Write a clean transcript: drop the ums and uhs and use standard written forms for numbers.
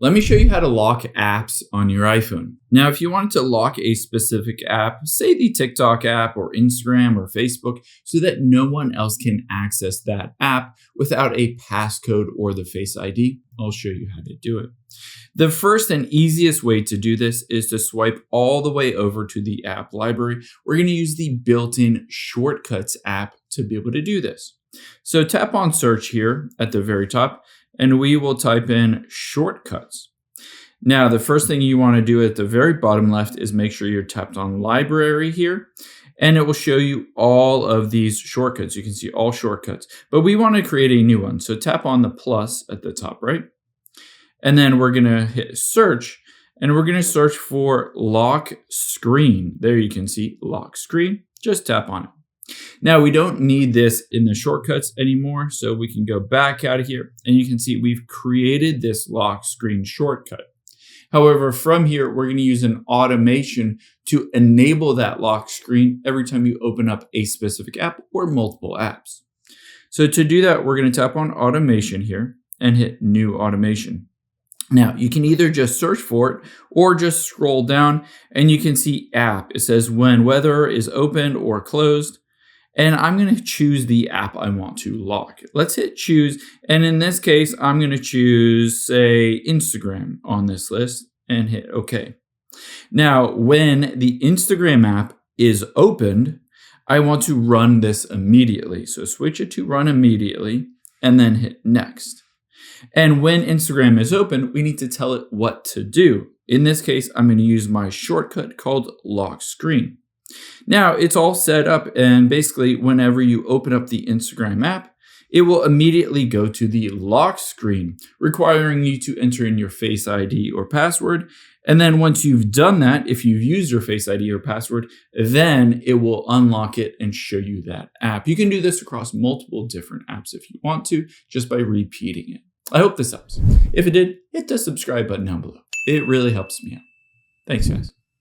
Let me show you how to lock apps on your iPhone. Now, if you wanted to lock a specific app, say the TikTok app or Instagram or Facebook, so that no one else can access that app without a passcode or the Face ID, I'll show you how to do it. The first and easiest way to do this is to swipe all the way over to the app library. We're going to use the built-in Shortcuts app to be able to do this. So tap on search here at the very top, and we will type in shortcuts. Now, the first thing you want to do at the very bottom left is make sure you're tapped on library here, and it will show you all of these shortcuts. You can see all shortcuts, but we want to create a new one. So tap on the plus at the top right, and then we're going to hit search, and we're going to search for lock screen. There you can see lock screen. Just tap on it. Now, we don't need this in the shortcuts anymore, so we can go back out of here, and you can see we've created this lock screen shortcut. However, from here, we're going to use an automation to enable that lock screen every time you open up a specific app or multiple apps. So to do that, we're going to tap on automation here and hit new automation. Now, you can either just search for it or just scroll down, and you can see app. It says when whether is opened or closed. And I'm going to choose the app I want to lock. Let's hit choose. And in this case, I'm going to choose, say, Instagram on this list and hit OK. Now, when the Instagram app is opened, I want to run this immediately. So switch it to run immediately and then hit next. And when Instagram is open, we need to tell it what to do. In this case, I'm going to use my shortcut called lock screen. Now, it's all set up, and basically whenever you open up the Instagram app, it will immediately go to the lock screen, requiring you to enter in your Face ID or password. And then once you've done that, if you've used your Face ID or password, then it will unlock it and show you that app. You can do this across multiple different apps if you want to, just by repeating it. I hope this helps. If it did, hit the subscribe button down below. It really helps me out. Thanks, guys.